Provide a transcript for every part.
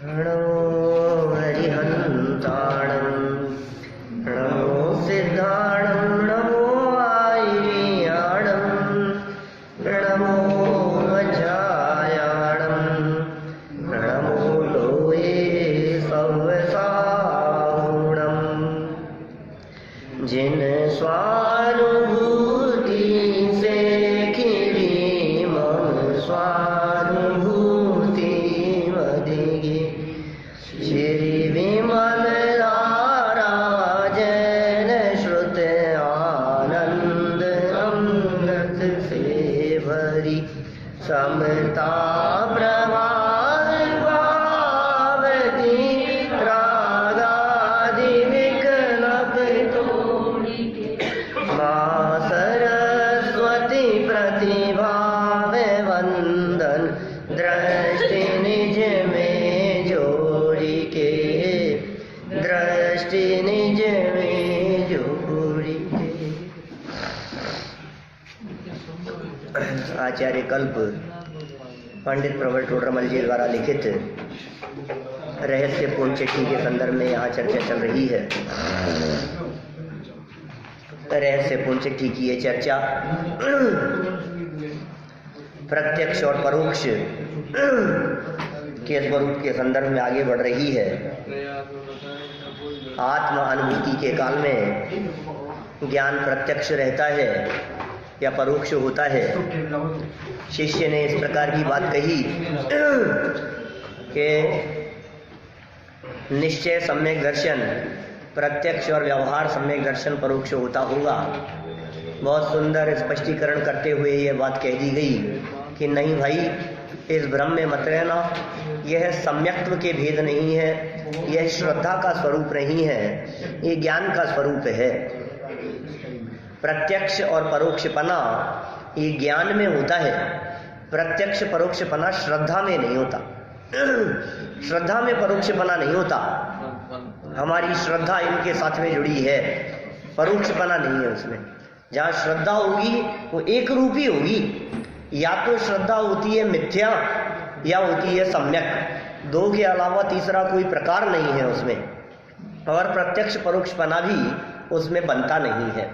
नमो हरिहंताणं नमो सिद्धाणं नमो आयर्याणं नमो वज्रायाणं नमो लोये सव्यसाहुणं जिन स्वानुभूति से खिली मम स्वानुभूति मदिगे श्री विमल धारा जन श्रुत आनंद अमृत से भरी समता प्रभावती रागादि विकल्प माँ सरस्वती प्रतिभा वंदन दृष्टि निज में जोड़ी के दृष्टि निज में जोड़ी के। आचार्य कल्प पंडित प्रवर टोडरमल जी द्वारा लिखित रहस्यपूर्ण चिट्ठी के संदर्भ में यहाँ चर्चा चल रही है। रहस्यपूर्ण चिट्ठी की ये चर्चा प्रत्यक्ष और परोक्ष के स्वरूप के संदर्भ में आगे बढ़ रही है। आत्मा अनुभूति के काल में ज्ञान प्रत्यक्ष रहता है या परोक्ष होता है। शिष्य ने इस प्रकार की बात कही कि निश्चय सम्यक दर्शन प्रत्यक्ष और व्यवहार सम्यक दर्शन परोक्ष होता होगा। बहुत सुंदर स्पष्टीकरण करते हुए ये बात कह दी गई कि नहीं भाई, इस भ्रम में मत रहना। यह सम्यक्त्व के भेद नहीं है, यह श्रद्धा का स्वरूप नहीं है, ये ज्ञान का स्वरूप है। प्रत्यक्ष और परोक्षपना ये ज्ञान में होता है, प्रत्यक्ष परोक्षपना श्रद्धा में नहीं होता। श्रद्धा में परोक्षपना नहीं होता। हमारी श्रद्धा इनके साथ में जुड़ी है, परोक्षपना नहीं है उसमें। जहाँ श्रद्धा होगी वो एक रूपी होगी, या तो श्रद्धा होती है मिथ्या या होती है सम्यक, दो के अलावा तीसरा कोई प्रकार नहीं है उसमें। और प्रत्यक्ष परोक्षपना भी उसमें बनता नहीं है।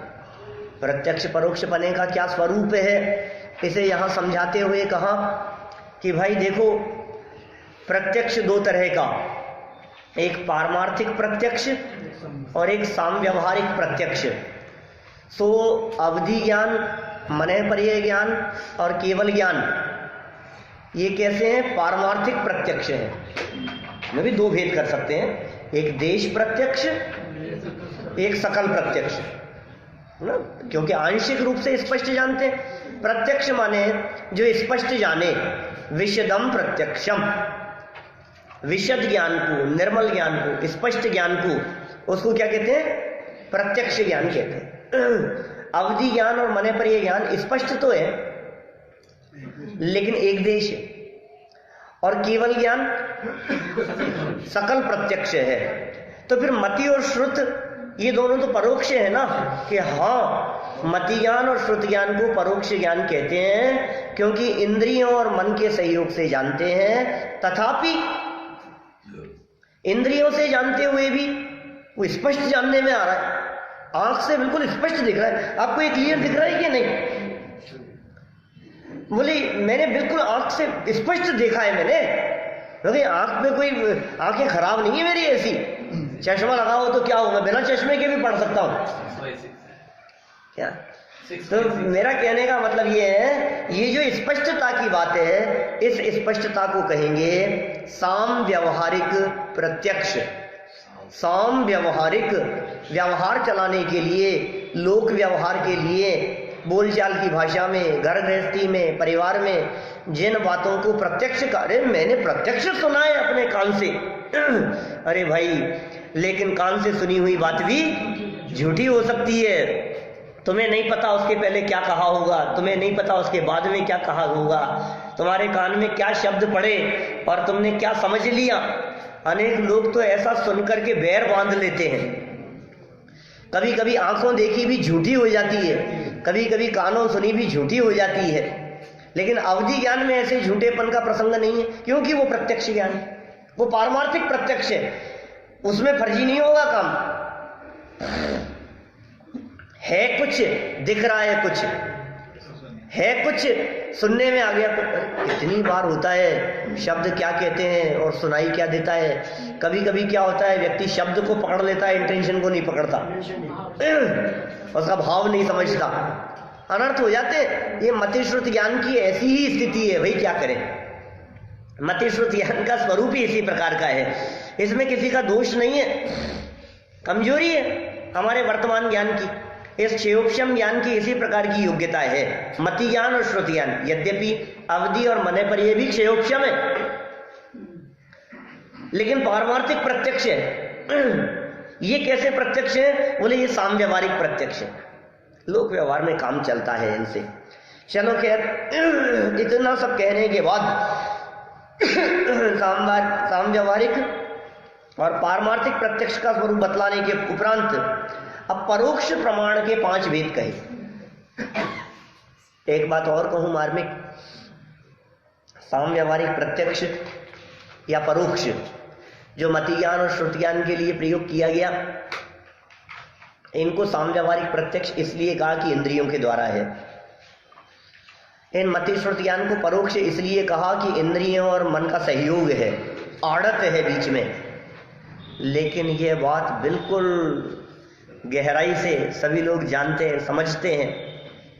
प्रत्यक्ष परोक्षपने का क्या स्वरूप है, इसे यहाँ समझाते हुए कहा कि भाई देखो, प्रत्यक्ष दो तरह का, एक पारमार्थिक प्रत्यक्ष और एक सामव्यवहारिक प्रत्यक्ष। सो अवधि ज्ञान, मनःपर्यय ज्ञान और केवल ज्ञान, ये कैसे हैं? पारमार्थिक प्रत्यक्ष है। में भी दो भेद कर सकते हैं, एक देश प्रत्यक्ष, एक सकल प्रत्यक्ष ना, क्योंकि आंशिक रूप से स्पष्ट जानते हैं। प्रत्यक्ष माने जो स्पष्ट जाने, विशदम प्रत्यक्षम, विशद ज्ञान को, निर्मल ज्ञान को, स्पष्ट ज्ञान को, उसको क्या कहते हैं? प्रत्यक्ष ज्ञान कहते हैं। अवधि ज्ञान और मनःपर्यय ज्ञान स्पष्ट तो है लेकिन एक देश है, और केवल ज्ञान सकल प्रत्यक्ष है। तो फिर मति और श्रुत ये दोनों तो परोक्ष है ना, कि हाँ, मति ज्ञान और श्रुत ज्ञान को परोक्ष ज्ञान कहते हैं, क्योंकि इंद्रियों और मन के सहयोग से जानते हैं। तथापि इंद्रियों से जानते हुए भी वो स्पष्ट जानने में आ रहा है, आंख से बिल्कुल स्पष्ट दिख रहा है। आपको ये क्लियर दिख रहा है कि नहीं? बोले मैंने बिल्कुल आंख से स्पष्ट देखा है मैंने, क्योंकि आंख में कोई, आंखें खराब नहीं है मेरी ऐसी। चश्मा लगाओ तो क्या होगा, बिना चश्मे के भी पढ़ सकता हूं क्या? तो मेरा कहने का मतलब ये है, ये जो स्पष्टता की बात है, इस स्पष्टता को कहेंगे साम व्यवहारिक प्रत्यक्ष। साम व्यवहारिक, व्यवहार चलाने के लिए, लोक व्यवहार के लिए, बोलचाल की भाषा में, घर गृहस्थी में, परिवार में जिन बातों को प्रत्यक्ष करे, मैंने प्रत्यक्ष सुना है अपने कान से। अरे भाई, लेकिन कान से सुनी हुई बात भी झूठी हो सकती है। तुम्हें नहीं पता उसके पहले क्या कहा होगा, तुम्हें नहीं पता उसके बाद में क्या कहा होगा, तुम्हारे कान में क्या शब्द पड़े और तुमने क्या समझ लिया। अनेक लोग तो ऐसा सुनकर के बैर बांध लेते हैं। कभी कभी आंखों देखी भी झूठी हो जाती है, कभी कभी कानों सुनी भी झूठी हो जाती है। लेकिन अवधि ज्ञान में ऐसे झूठेपन का प्रसंग नहीं है, क्योंकि वो प्रत्यक्ष ज्ञान है, वो पारमार्थिक प्रत्यक्ष है, उसमें फर्जी नहीं होगा काम। है कुछ, दिख रहा है कुछ, है कुछ, सुनने में आ गया। कितनी बार होता है शब्द क्या कहते हैं और सुनाई क्या देता है। कभी कभी क्या होता है, व्यक्ति शब्द को पकड़ लेता है, इंटेंशन को नहीं पकड़ता, उसका भाव नहीं समझता, अनर्थ हो जाते हैं। ये मति श्रुत ज्ञान की ऐसी ही स्थिति है। भाई क्या करें, मति श्रुत ज्ञान का स्वरूप ही इसी प्रकार का है। इसमें किसी का दोष नहीं है, कमजोरी है हमारे वर्तमान ज्ञान की। इस क्षेयोपशम ज्ञान की इसी प्रकार की योग्यता है, मति ज्ञान और श्रुति ज्ञान। यद्यपि अवधि और मने पर यह भी क्षेयोपशम है, लेकिन पारमार्थिक प्रत्यक्ष है। ये कैसे प्रत्यक्ष है? बोले ये सामव्यवहारिक प्रत्यक्ष है, लोक व्यवहार में काम चलता है इनसे। चलो खैर, इतना सब कहने के बाद सामव्यवहारिक और पारमार्थिक प्रत्यक्ष का स्वरूप बतलाने के उपरांत अब परोक्ष प्रमाण के 5 भेद कहे। एक बात और कहूं मार्मिक, सामव्यवहारिक प्रत्यक्ष या परोक्ष जो मति ज्ञान और श्रुति ज्ञान के लिए प्रयोग किया गया, इनको सामव्यवहारिक प्रत्यक्ष इसलिए कहा कि इंद्रियों के द्वारा है। इन मति श्रुति ज्ञान को परोक्ष इसलिए कहा कि इंद्रियों और मन का सहयोग है, आड़त है बीच में। लेकिन यह बात बिल्कुल गहराई से सभी लोग जानते हैं, समझते हैं।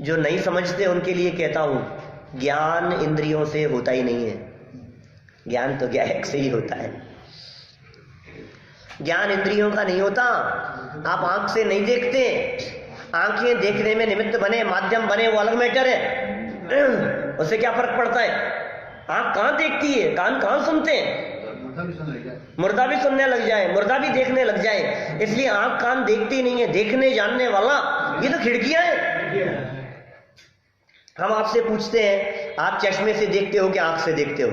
जो नहीं समझते उनके लिए कहता हूं, ज्ञान इंद्रियों से होता ही नहीं है, ज्ञान तो ज्ञायक से ही होता है। ज्ञान इंद्रियों का नहीं होता। आप आंख से नहीं देखते, आंखें देखने में निमित्त बने, माध्यम बने, वो अलग मैटर है। उससे क्या फर्क पड़ता है? आंख कहां देखती है, कान कहां सुनते हैं? मुर्दा भी सुनने लग जाए, मुर्दा भी देखने लग जाए। इसलिए आंख कान देखती नहीं है, देखने जानने वाला ये तो खिड़कियां हैं। हम आपसे पूछते हैं, आप चश्मे से देखते हो कि आंख से देखते हो?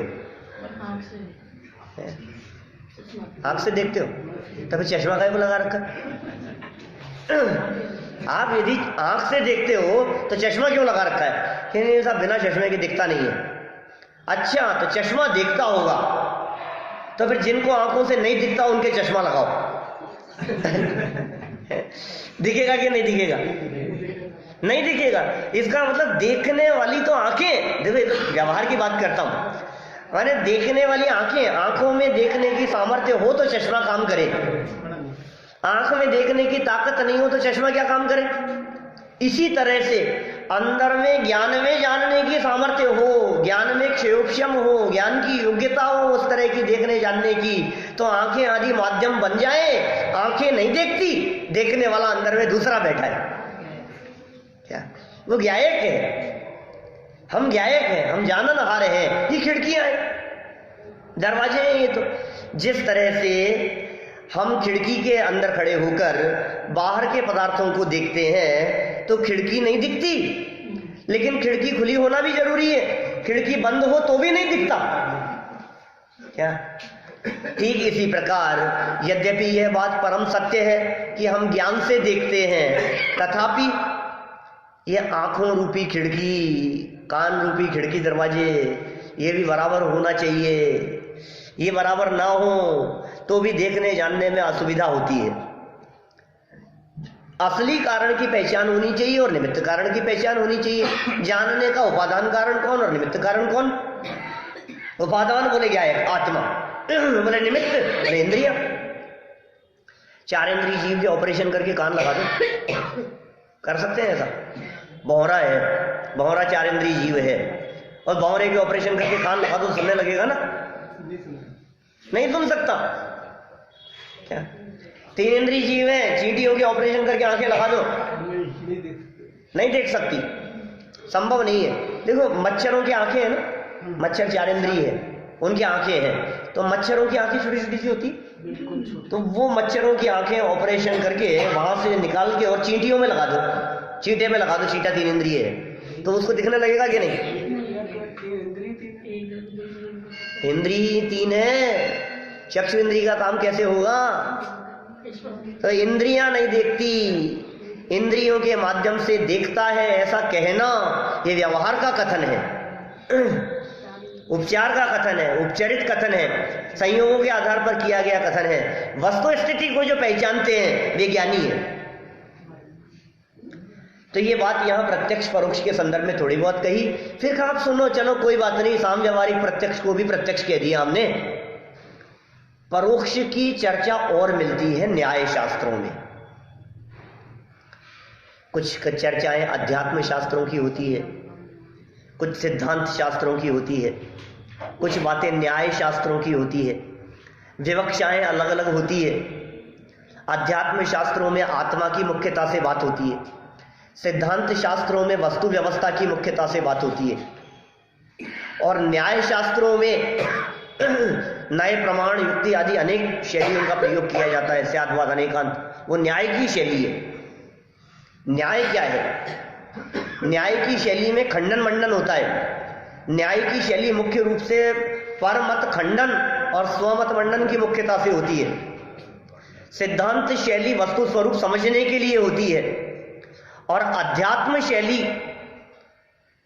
आंख से देखते हो, तभी चश्मा काहे को लगा रखा? आप यदि आंख से देखते हो तो चश्मा क्यों लगा रखा है? कि साहब बिना चश्मे के दिखता नहीं है। अच्छा, तो चश्मा देखता होगा, तो फिर जिनको आंखों से नहीं दिखता उनके चश्मा लगाओ। दिखेगा कि नहीं दिखेगा? नहीं दिखेगा। इसका मतलब देखने वाली तो आंखें, देखो व्यवहार की बात करता हूं, माने देखने वाली आंखें, आंखों में देखने की सामर्थ्य हो तो चश्मा काम करे। आंख में देखने की ताकत नहीं हो तो चश्मा क्या काम करे? इसी तरह से अंदर में ज्ञान में जानने की सामर्थ्य हो, ज्ञान में क्षेयोपशम हो, ज्ञान की योग्यता हो उस तरह की देखने जानने की, तो आंखें आदि माध्यम बन जाए। आंखें नहीं देखती, देखने वाला अंदर में दूसरा बैठा है। क्या वो ज्ञायक है? हम ज्ञायक हैं, हम जाननहार हैं। ये खिड़कियां हैं, दरवाजे हैं। ये तो जिस तरह से हम खिड़की के अंदर खड़े होकर बाहर के पदार्थों को देखते हैं तो खिड़की नहीं दिखती, लेकिन खिड़की खुली होना भी जरूरी है। खिड़की बंद हो तो भी नहीं दिखता। क्या? ठीक इसी प्रकार यद्यपि यह बात परम सत्य है कि हम ज्ञान से देखते हैं, तथापि यह आंखों रूपी खिड़की, कान रूपी खिड़की, दरवाजे, ये भी बराबर होना चाहिए। ये बराबर ना हो तो भी देखने जानने में असुविधा होती है। असली कारण की पहचान होनी चाहिए और निमित्त कारण की पहचान होनी चाहिए। जानने का उपादान कारण कौन और निमित्त कारण कौन? उपादान बोले क्या है? आत्मा। बोले निमित्त, बोले इंद्रिया। 4 इंद्रिय जीव के ऑपरेशन करके कान लगा दो, कर सकते हैं ऐसा? भौरा है, भौरा 4 इंद्रिय जीव है, और भौरे के ऑपरेशन करके कान लगा दो, सुनने लगेगा ना? नहीं सुन सकता। क्या? 3 इंद्रिय जीव है, चींटियों के ऑपरेशन करके आंखें लगा दो, नहीं देख सकती, संभव नहीं है। देखो मच्छरों की आंखें हैं ना, मच्छर 4 इंद्रिय है, उनकी आंखें हैं, तो मच्छरों की आंखें छोटी छोटी सी होती, तो वो मच्छरों की आंखें ऑपरेशन करके वहां से निकाल के और चींटियों में लगा दो, चींटे में लगा दो, चींटा 3 इंद्रिय है, तो उसको दिखने लगेगा कि नहीं? इंद्रिय 3 है, चक्षु इंद्रिय का काम कैसे होगा? तो इंद्रियां नहीं देखती, इंद्रियों के माध्यम से देखता है, ऐसा कहना ये व्यवहार का कथन है, उपचार का कथन है, उपचरित कथन है। संयोगों के आधार पर किया गया कथन है। वस्तु स्थिति को जो पहचानते हैं वे ज्ञानी है। तो ये बात यहाँ प्रत्यक्ष परोक्ष के संदर्भ में थोड़ी बहुत कही। फिर कहा आप सुनो, चलो कोई बात नहीं, साम व्यवहारिक प्रत्यक्ष को भी प्रत्यक्ष कह दिया हमने। परोक्ष की चर्चा और मिलती है न्याय शास्त्रों में। कुछ चर्चाएं अध्यात्म शास्त्रों की होती है, कुछ सिद्धांत शास्त्रों की होती है, कुछ बातें न्याय शास्त्रों की होती है, विवक्षाएं अलग अलग होती है। अध्यात्म शास्त्रों में आत्मा की मुख्यता से बात होती है, सिद्धांत शास्त्रों में वस्तु व्यवस्था की मुख्यता से बात होती है, और न्याय शास्त्रों में नए प्रमाण युक्ति आदि अनेक शैलियों का प्रयोग किया जाता है। स्याद्वाद अनेकांत वो न्याय की शैली है। न्याय क्या है? न्याय की शैली में खंडन मंडन होता है। न्याय की शैली मुख्य रूप से परमत खंडन और स्वमत मंडन की मुख्यता से होती है। सिद्धांत शैली वस्तु स्वरूप समझने के लिए होती है, और अध्यात्म शैली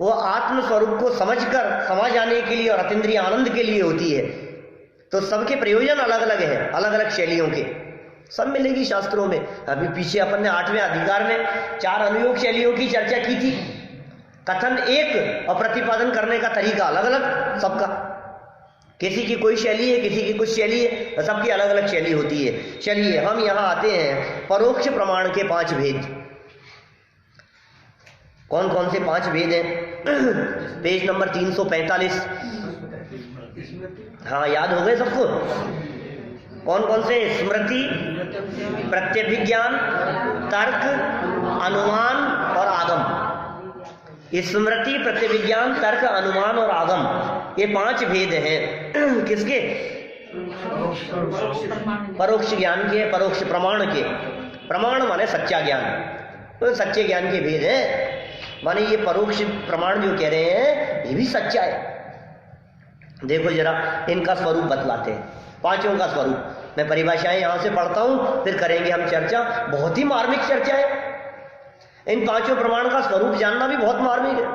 वो आत्म स्वरूप को समझकर समा जाने के लिए और अतीन्द्रिय आनंद के लिए होती है। तो सबके प्रयोजन अलग अलग है, अलग अलग शैलियों के, सब मिलेगी शास्त्रों में। अभी पीछे अपन ने 8वें अधिकार में 4 अनुयोग शैलियों की चर्चा की थी। कथन एक और प्रतिपादन करने का तरीका अलग अलग सबका। किसी की कोई शैली है, किसी की कुछ शैली है, सबकी अलग अलग शैली होती है। चलिए हम यहां आते हैं परोक्ष प्रमाण के 5 भेद। कौन कौन से 5 भेद हैं? Page number 345। हाँ, याद हो गए सबको? कौन कौन से? स्मृति, प्रत्यभिज्ञान, तर्क, अनुमान और आगम। स्मृति, प्रत्यभिज्ञान, तर्क, अनुमान और आगम, ये 5 भेद हैं। किसके? परोक्ष ज्ञान के, परोक्ष प्रमाण के। प्रमाण माने सच्चा ज्ञान, तो सच्चे ज्ञान के भेद हैं। माने ये परोक्ष प्रमाण जो कह रहे हैं ये भी सच्चा है। देखो जरा इनका स्वरूप बतलाते हैं, 5 का स्वरूप। मैं परिभाषाएं यहां से पढ़ता हूं, फिर करेंगे हम चर्चा। बहुत ही मार्मिक चर्चा है। इन 5 प्रमाण का स्वरूप जानना भी बहुत मार्मिक है।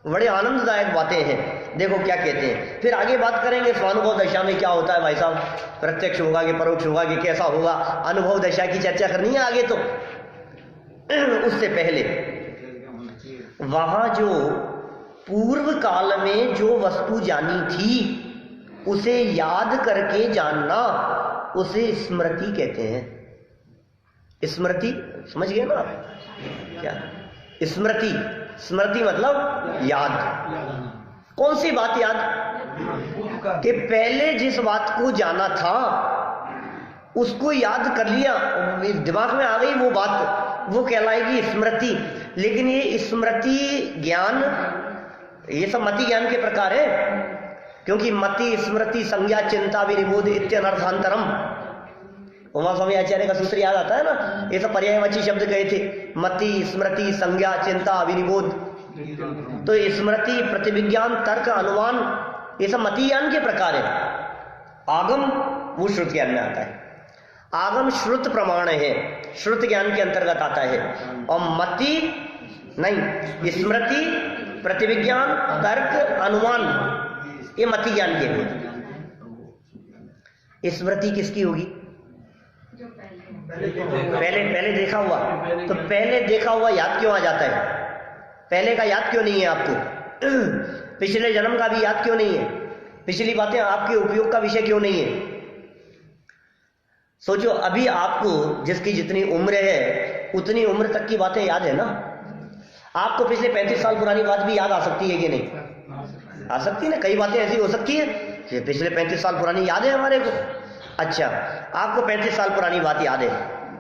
बड़े आनंददायक बातें हैं। देखो क्या कहते हैं, फिर आगे बात करेंगे स्वानुभव दशा में क्या होता है भाई साहब, प्रत्यक्ष होगा कि परोक्ष होगा कि कैसा होगा। अनुभव दशा की चर्चा करनी है आगे। तो उससे पहले वहां जो पूर्व काल में जो वस्तु जानी थी उसे याद करके जानना, उसे स्मृति कहते हैं। स्मृति समझ गए ना? क्या स्मृति? स्मृति मतलब याद। कौन सी बात याद? कि पहले जिस बात को जाना था उसको याद कर लिया, दिमाग में आ गई वो बात, वो कहलाएगी स्मृति। लेकिन ये स्मृति ज्ञान, ये सब मति ज्ञान के प्रकार है। क्योंकि मति, स्मृति, संज्ञा, चिंता, विनिबोध इत्यनर्थांतरम, उमा स्वामी आचार्य का सूत्र याद आता है ना? ये सब पर्यायवाची शब्द कहे थे, मति, स्मृति, संज्ञा, चिंता, विनिबोध। तो स्मृति, प्रतिविज्ञान, तर्क, अनुमान, ये सब मति ज्ञान के प्रकार है। आगम वो श्रुत ज्ञान में आता है। आगम श्रुत प्रमाण है, श्रुत ज्ञान के अंतर्गत आता है। और मति नहीं, स्मृति, प्रतिविज्ञान, तर्क, अनुमान, ये मति ज्ञान के हैं। स्मृति किसकी होगी? पहले देखा हुआ। तो पहले देखा हुआ याद क्यों आ जाता है? पहले का याद क्यों नहीं है आपको? पिछले जन्म का भी याद क्यों नहीं है? पिछली बातें आपके उपयोग का विषय क्यों नहीं है? सोचो, अभी आपको जिसकी जितनी उम्र है उतनी उम्र तक की बातें याद है ना? आपको पिछले 35 साल पुरानी बात भी याद आ सकती है कि नहीं? आ सकती है ना? कई बातें ऐसी हो सकती है कि पिछले 35 साल पुरानी याद है हमारे को। अच्छा, आपको 35 साल पुरानी बात याद है,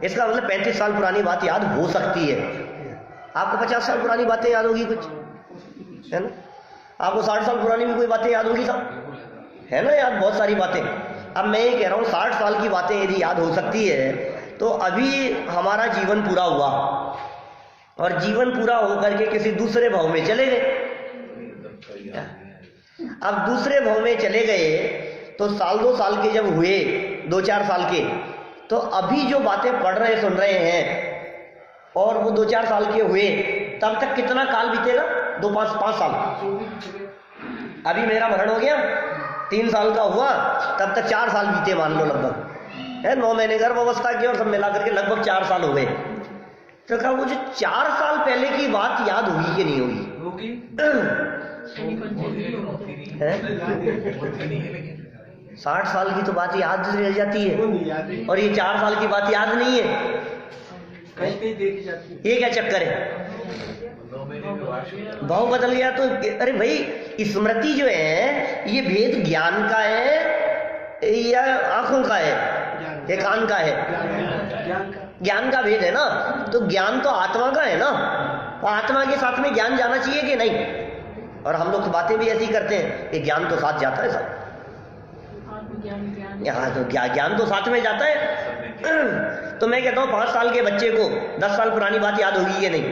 इसका मतलब 35 साल पुरानी बात याद हो सकती है। आपको 50 साल पुरानी बातें याद होगी कुछ, है ना? आपको 60 साल पुरानी भी कोई बातें याद होगी सब, है ना? याद बहुत सारी बातें। अब मैं ये कह रहा हूँ 60 साल की बातें यदि याद हो सकती है तो अभी हमारा जीवन पूरा हुआ, और जीवन पूरा होकर के किसी दूसरे भाव में चले गए। अब दूसरे भाव में चले गए तो साल 2 साल के जब हुए, 2-4 साल के, तो अभी जो बातें पढ़ रहे सुन रहे हैं और वो 2-4 साल के हुए, तब तक कितना काल बीतेगा? 2-5 साल। अभी मेरा मरण हो गया, 3 साल का हुआ तब तक 4 साल बीते मान लो लगभग है, 9 महीने गर्भ अवस्था की और सब मिला करके लगभग 4 साल हो गए। तो कहा वो जो 4 साल पहले की बात याद हुई कि नहीं हुई? है 60 साल की तो बात याद रह जाती है और ये 4 साल की बात याद नहीं है, कहीं देखी जाती है। ये क्या चक्कर है? भाव बदल गया तो अरे भाई स्मृति जो है ये भेद ज्ञान का है या आंखों का है या कान का है? ज्ञान का भेद है ना, तो ज्ञान तो आत्मा का है ना, तो आत्मा के साथ में ज्ञान जाना चाहिए कि नहीं? और हम लोग बातें भी ऐसी करते हैं कि ज्ञान तो साथ जाता है सब, यहाँ तो ज्ञान तो साथ में जाता है। तो मैं कहता हूँ 5 साल के बच्चे को 10 साल पुरानी बात याद होगी कि नहीं?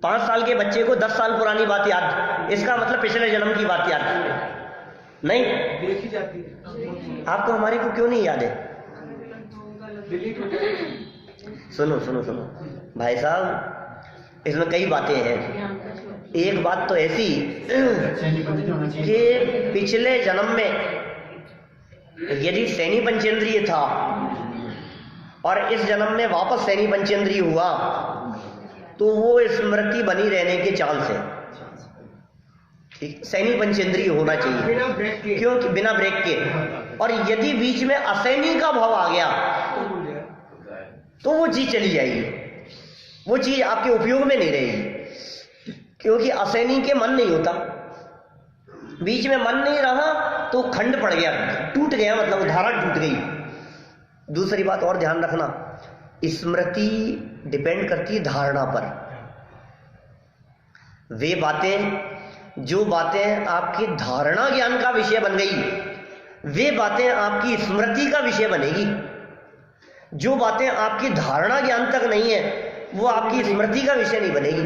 5 साल के बच्चे को 10 साल पुरानी बात याद, इसका मतलब पिछले जन्म की बात याद नहीं देखी जाती है। आपको हमारी को क्यों नहीं याद है? सुनो सुनो सुनो भाई साहब, इसमें कई बातें हैं। एक बात तो ऐसी कि पिछले जन्म में यदि सैनी पंचेंद्रिय था और इस जन्म में वापस सैनी पंचेंद्रिय हुआ तो वो स्मृति बनी रहने के चांस है। ठीक, सैनी पंचेंद्रिय होना चाहिए क्योंकि बिना ब्रेक के, और यदि बीच में असैनी का भाव आ गया तो वो चीज चली जाएगी, वो चीज आपके उपयोग में नहीं रहेगी, क्योंकि असैनी के मन नहीं होता। बीच में मन नहीं रहा तो खंड पड़ गया, टूट गया, मतलब धारा टूट गई। दूसरी बात और ध्यान रखना, स्मृति डिपेंड करती है धारणा पर। वे बातें जो बातें आपकी धारणा ज्ञान का विषय बन गई, वे बातें आपकी स्मृति का विषय बनेगी। जो बातें आपकी धारणा ज्ञान तक नहीं है वो आपकी स्मृति का विषय नहीं बनेगी।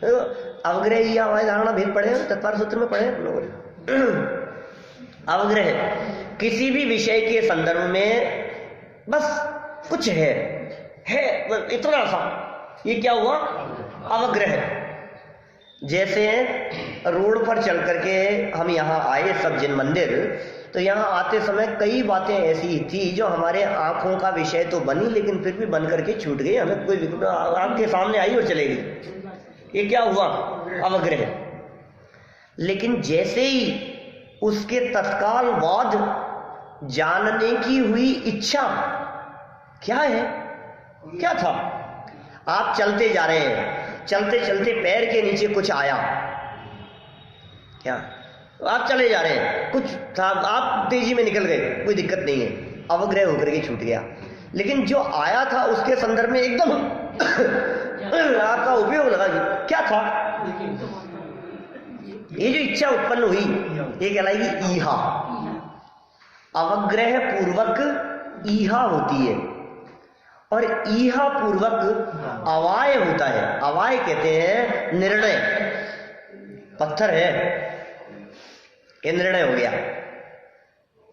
तो अवग्रह या धारणा भेद पढ़े तत्पर सूत्र में पढ़े लोगों ने। अवग्रह किसी भी विषय के संदर्भ में बस कुछ है इतना सा, ये क्या हुआ? अवग्रह। जैसे रोड पर चल करके हम यहाँ आए सब जिन मंदिर, तो यहाँ आते समय कई बातें ऐसी थी जो हमारे आंखों का विषय तो बनी लेकिन फिर भी बन करके छूट गई, हमें कोई आपके सामने आई और चले गई। ये क्या हुआ? अवग्रह। लेकिन जैसे ही उसके तत्काल बाद जानने की हुई इच्छा, क्या है, क्या था? आप चलते जा रहे हैं, चलते चलते पैर के नीचे कुछ आया, क्या? आप चले जा रहे हैं, कुछ था, आप तेजी में निकल गए, कोई दिक्कत नहीं है, अवग्रह होकर के छूट गया। लेकिन जो आया था उसके संदर्भ में एकदम आपका उपयोग लगा, क्या था? ये जो इच्छा उत्पन्न हुई ये कहलाएगी ईहा। अवग्रह पूर्वक ईहा होती है और ईहा पूर्वक अवाय होता है। अवाय कहते हैं निर्णय। पत्थर है, ये निर्णय हो गया,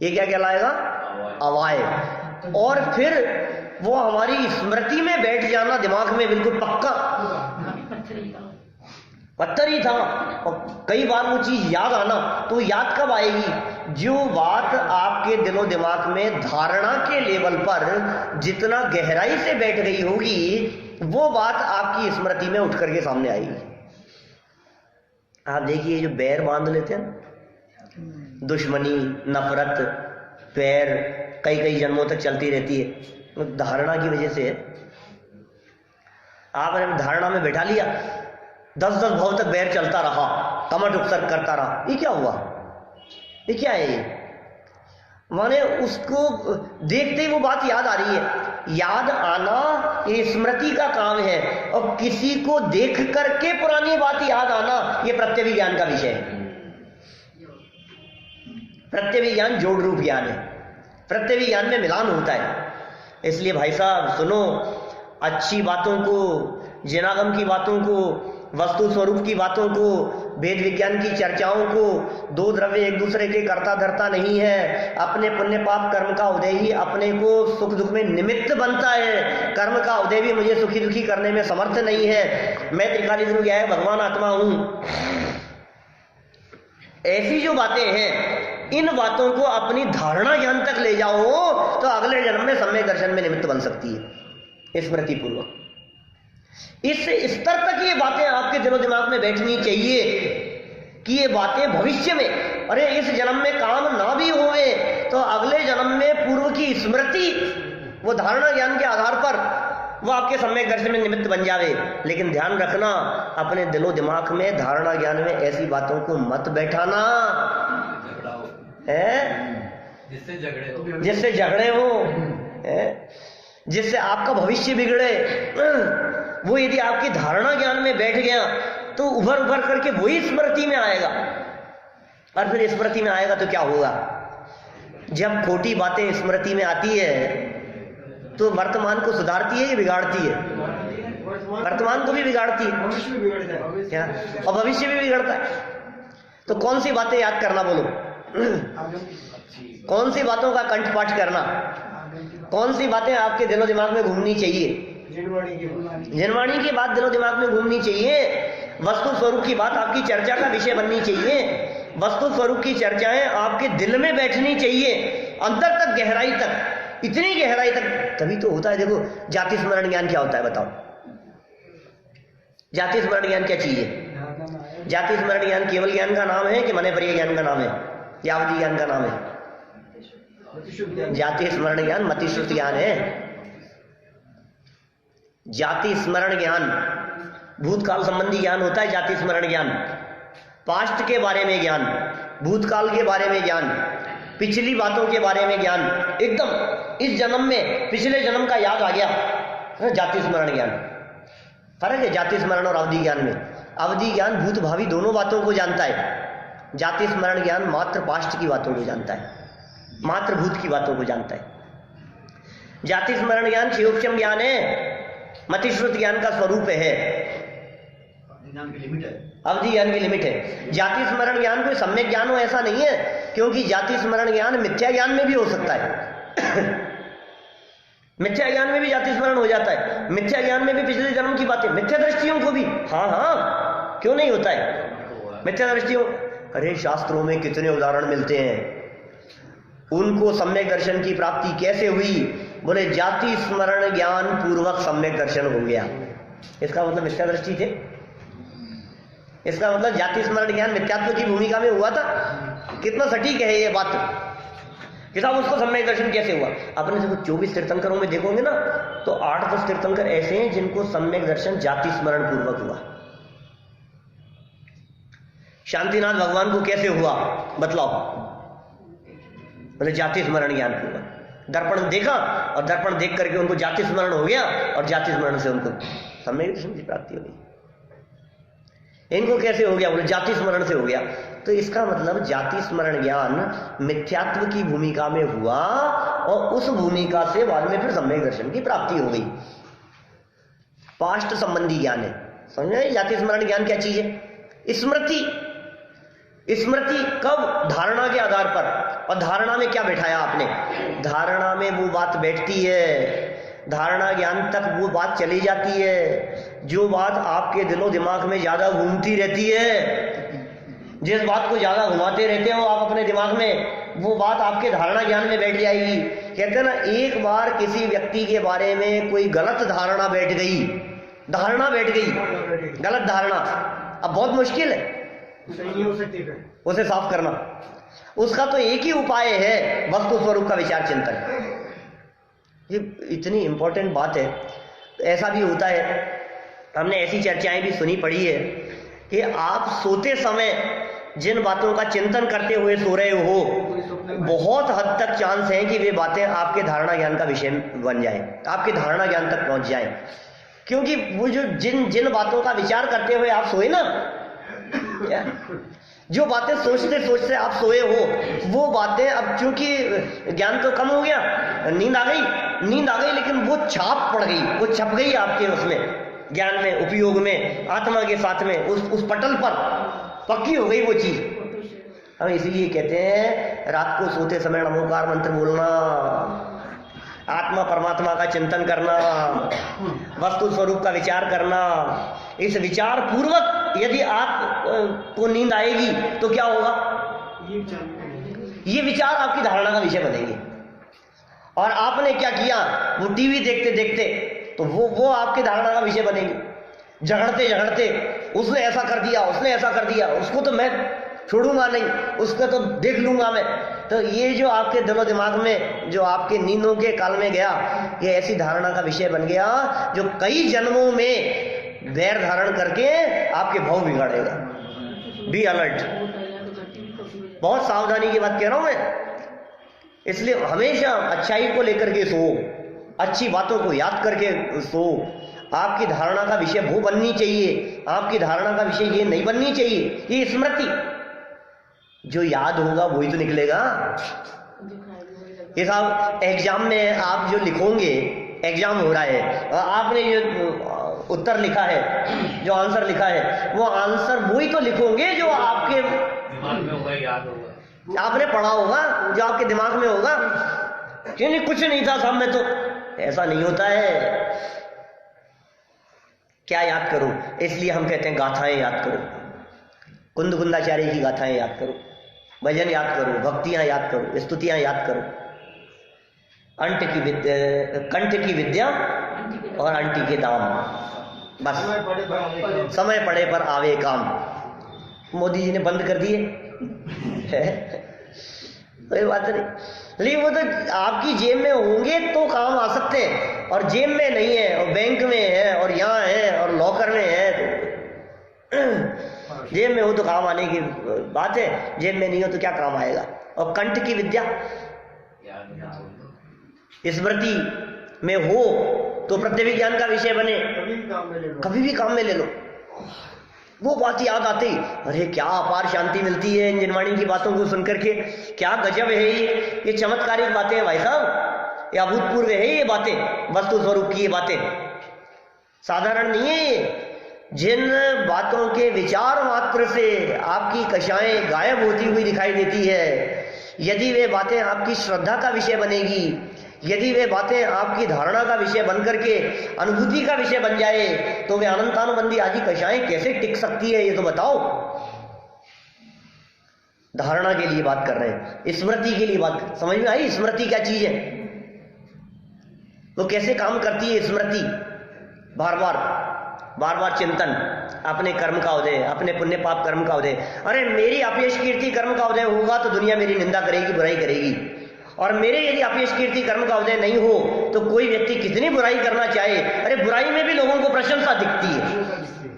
ये क्या कहलाएगा? अवाय। और फिर वो हमारी स्मृति में बैठ जाना, दिमाग में बिल्कुल पक्का पत्थर ही था, और कई बार वो चीज याद आना। तो याद कब आएगी? जो बात आपके दिलो दिमाग में धारणा के लेवल पर जितना गहराई से बैठ गई होगी, वो बात आपकी स्मृति में उठ करके सामने आएगी। आप देखिए जो बैर बांध लेते हैं, दुश्मनी, नफरत, पैर कई कई जन्मों तक चलती रहती है, धारणा की वजह से। आपने धारणा में बैठा लिया, 10-10 भाव तक बैर चलता रहा, कमर उपसर्ग करता रहा, ये क्या हुआ? ये क्या है? ये माने उसको देखते ही वो बात याद आ रही है। याद आना ये स्मृति का काम है, और किसी को देख करके पुरानी बात याद आना ये प्रत्यभिज्ञान का विषय है। प्रत्यभिज्ञान जोड़ रूप ज्ञान है, प्रत्यभिज्ञान में मिलान होता है। इसलिए भाई साहब सुनो, अच्छी बातों को, जिनागम की बातों को, वस्तु स्वरूप की बातों को, वेद विज्ञान की चर्चाओं को, दो द्रव्य एक दूसरे के कर्ता धर्ता नहीं है। अपने पुण्य पाप कर्म का उदय ही अपने को सुख दुख में निमित्त बनता है। कर्म का उदय भी मुझे सुखी दुखी करने में समर्थ नहीं है। मैं त्रिकाली ध्रुव भगवान आत्मा हूं। ऐसी जो बातें हैं इन बातों को अपनी धारणा ज्ञान तक ले जाओ तो अगले जन्म में सम्यक दर्शन में निमित्त बन सकती है स्मृति पूर्वक। इस स्तर तक ये बातें आपके दिलो दिमाग में बैठनी चाहिए कि ये बातें भविष्य में, अरे इस जन्म में काम ना भी होए तो अगले जन्म में पूर्व की स्मृति वो धारणा ज्ञान के आधार पर वो आपके सम्यक दर्शन में निमित्त बन जावे। लेकिन ध्यान रखना, अपने दिलो दिमाग में धारणा ज्ञान में ऐसी बातों को मत बैठाना है जिससे झगड़े हो, जिससे आपका भविष्य बिगड़े। वो यदि आपकी धारणा ज्ञान में बैठ गया तो उभर उभर करके वही स्मृति में आएगा, और फिर स्मृति में आएगा तो क्या होगा? जब खोटी बातें स्मृति में आती है तो वर्तमान को सुधारती है या बिगाड़ती है? वर्तमान को भी बिगाड़ती है क्या, और भविष्य भी बिगड़ता है। तो कौन सी बातें याद करना, बोलो? कौन सी बातों का कंठपाठ करना, कौन सी बातें आपके दिलो दिमाग में घूमनी चाहिए? जनवाणी की बात दिलो दिमाग में घूमनी चाहिए। वस्तु स्वरूप की बात आपकी चर्चा का विषय बननी चाहिए। वस्तु स्वरूप की चर्चाएं आपके दिल में बैठनी चाहिए, अंदर तक, गहराई तक, इतनी गहराई तक। तभी तो होता है। देखो, जाति स्मरण ज्ञान क्या होता है बताओ? जाति स्मरण ज्ञान क्या चीज है? जाति स्मरण ज्ञान केवल ज्ञान का नाम है कि मने प्रिय ज्ञान का नाम है, या अवधि ज्ञान का नाम है? जाति स्मरण ज्ञान मतिश्रुत ज्ञान है। जाति स्मरण ज्ञान भूतकाल संबंधी ज्ञान होता है। जाति स्मरण ज्ञान पास्ट के बारे में ज्ञान, भूतकाल के बारे में ज्ञान, पिछली बातों के बारे में ज्ञान, एकदम इस जन्म में पिछले जन्म का याद आ गया। जाति स्मरण ज्ञान। फर्क है जाति स्मरण और अवधि ज्ञान में। अवधि ज्ञान भूत भावी दोनों बातों को जानता है। जाति स्मरण ज्ञान मात्र पास्ट की बातों को जानता है, मात्र भूत की बातों को जानता है। जाति स्मरण ज्ञान क्षयोक्षम ज्ञान है, मतिश्रुत ज्ञान का स्वरूप है, अवधि ज्ञान की लिमिट है। जाति स्मरण ज्ञान कोई सम्यक ज्ञान हो ऐसा नहीं है, क्योंकि जाति स्मरण ज्ञान मिथ्या ज्ञान में भी हो सकता है। मिथ्या ज्ञान में भी जाति स्मरण हो जाता है। मिथ्या ज्ञान में भी पिछले जन्म की बातें, मिथ्या दृष्टियों को भी, हाँ, क्यों नहीं होता है मिथ्या दृष्टियों? अरे शास्त्रों में कितने उदाहरण मिलते हैं। उनको सम्यक दर्शन की प्राप्ति कैसे हुई? बोले जाति स्मरण ज्ञान पूर्वक सम्यक दर्शन हो गया। इसका मतलब मिथ्या दृष्टि थे। इसका मतलब जाति स्मरण ज्ञान मिथ्यात्व की भूमिका में हुआ था। कितना सटीक है ये बात कि साहब उसको सम्यक दर्शन कैसे हुआ? अपने देखो 24 तीर्थंकरों में देखोगे ना तो 8-10 तीर्थंकर ऐसे हैं जिनको सम्यक दर्शन जाति स्मरण पूर्वक हुआ। शांतिनाथ भगवान को कैसे हुआ बतलाओ? बोले जाति स्मरण ज्ञान पूर्वक। दर्पण देखा और दर्पण देख करके उनको जाति स्मरण हो गया और जाति स्मरण से उनको सम्यक दर्शन की प्राप्ति हो गई। इनको कैसे हो गया? बोले जाति स्मरण से हो गया। तो इसका मतलब जाति स्मरण ज्ञान मिथ्यात्व की भूमिका में हुआ और उस भूमिका से बाद में फिर सम्यक दर्शन की प्राप्ति हो गई। पास्ट संबंधी ज्ञान है, समझे? जाति स्मरण ज्ञान क्या चीज है? स्मृति। स्मृति कब? धारणा के आधार पर। और धारणा में क्या बैठाया आपने? धारणा में वो बात बैठती है, धारणा ज्ञान तक वो बात चली जाती है जो बात आपके दिलो दिमाग में ज्यादा घूमती रहती है। जिस बात को ज्यादा घुमाते रहते हो आप अपने दिमाग में, वो बात आपके धारणा ज्ञान में बैठ जाएगी। कहते हैं ना, एक बार किसी व्यक्ति के बारे में कोई गलत धारणा बैठ गई, धारणा बैठ गई, गलत धारणा, अब बहुत मुश्किल है उसे साफ करना। उसका तो एक ही उपाय है, वस्तु स्वरूप का विचार चिंतन। ये इतनी इंपॉर्टेंट बात है। ऐसा भी होता है, हमने ऐसी चर्चाएं भी सुनी पड़ी है कि आप सोते समय जिन बातों का चिंतन करते हुए सो रहे हो, बहुत हद तक चांस है कि वे बातें आपके धारणा ज्ञान का विषय बन जाए, आपके धारणा ज्ञान तक पहुंच जाए। क्योंकि वो जो जिन बातों का विचार करते हुए आप सोए ना, क्या जो बातें सोचते सोचते आप सोए हो, वो बातें अब चूंकि ज्ञान तो कम हो गया, नींद आ गई, लेकिन वो छाप पड़ गई, वो छप गई आपके उसमें ज्ञान में, उपयोग में, आत्मा के साथ में, उस पटल पर पक्की हो गई वो चीज। हम इसीलिए कहते हैं रात को सोते समय नमोकार मंत्र बोलना, आत्मा परमात्मा का चिंतन करना, वस्तु स्वरूप का विचार करना। इस विचार पूर्वक यदि आप को नींद आएगी तो क्या होगा? ये विचार आपकी धारणा का विषय बनेंगे। और आपने क्या किया, वो टीवी देखते देखते तो वो आपकी धारणा का विषय बनेंगे। झगड़ते झगड़ते उसने ऐसा कर दिया, उसने ऐसा कर दिया, उसको तो मैं छोड़ूंगा नहीं, उसको तो देख लूंगा मैं। तो ये जो आपके दिलो दिमाग में, जो आपके नींदों के काल में गया, ये ऐसी धारणा का विषय बन गया जो कई जन्मों में वैर धारण करके आपके भाव बिगाड़ेगा। बी अलर्ट, बहुत सावधानी की बात कह रहा हूं मैं। इसलिए हमेशा अच्छाई को लेकर के सो, अच्छी बातों को याद करके सो। आपकी धारणा का विषय वो बननी चाहिए, आपकी धारणा का विषय ये नहीं बननी चाहिए। ये स्मृति, जो याद होगा वही तो निकलेगा। ये साहब एग्जाम में आप जो लिखोगे, एग्जाम हो रहा है, आपने जो उत्तर लिखा है, जो आंसर लिखा है, वो आंसर वही तो लिखोगे जो आपके दिमाग में होगा, याद होगा, आपने पढ़ा होगा, जो आपके दिमाग में होगा। क्योंकि कुछ नहीं था साहब में, तो ऐसा नहीं होता है। क्या याद करूं? इसलिए हम कहते हैं गाथाएं याद करो, कुंद कुंदाचार्य की गाथाएं याद करो, भजन याद करो, भक्तियां याद करो, स्तुतियां याद करो। कंठ की विद्या और अंटी के दाम, बस समय पड़े पर आवे काम। मोदी जी ने बंद कर दिए कोई बात नहीं, लेकिन वो तो आपकी जेब में होंगे तो काम आ सकते हैं, और जेब में नहीं है, और बैंक में है, और यहाँ है, और लॉकर में है, तो जेब में हो तो काम आने की बात है, जेब में नहीं हो तो क्या काम आएगा। और कंठ की विद्या स्मृति में हो तो प्रत्यभिज्ञान का विषय बने, कभी भी काम में ले लो। वो बात याद आती, अरे क्या अपार शांति मिलती है इन जिनवाणी की बातों को सुनकर के। क्या गजब है ये चमत्कारिक बातें हैं भाई साहब, ये अभूतपूर्व है ये बातें, वस्तु स्वरूप की ये बातें साधारण नहीं है ये। जिन बातों के विचार मात्र से आपकी कषाएं गायब होती हुई दिखाई देती है, यदि वे बातें आपकी श्रद्धा का विषय बनेगी, यदि वे बातें आपकी धारणा का विषय बनकर के अनुभूति का विषय बन जाए, तो वे अनंतानुबंधी आदि कषाएं कैसे टिक सकती है, ये तो बताओ। धारणा के लिए बात कर रहे हैं, स्मृति के लिए बात, समझ में आई स्मृति क्या चीज है, वो कैसे काम करती है स्मृति। बार बार चिंतन, अपने कर्म का उदय, अपने पुण्य पाप कर्म का उदय। अरे मेरी अपयश कीर्ति कर्म का उदय होगा तो दुनिया मेरी निंदा करेगी, बुराई करेगी, और मेरे यदि अपयश कीर्ति कर्म का उदय नहीं हो तो कोई व्यक्ति कितनी बुराई करना चाहे, अरे बुराई में भी लोगों को प्रशंसा दिखती है।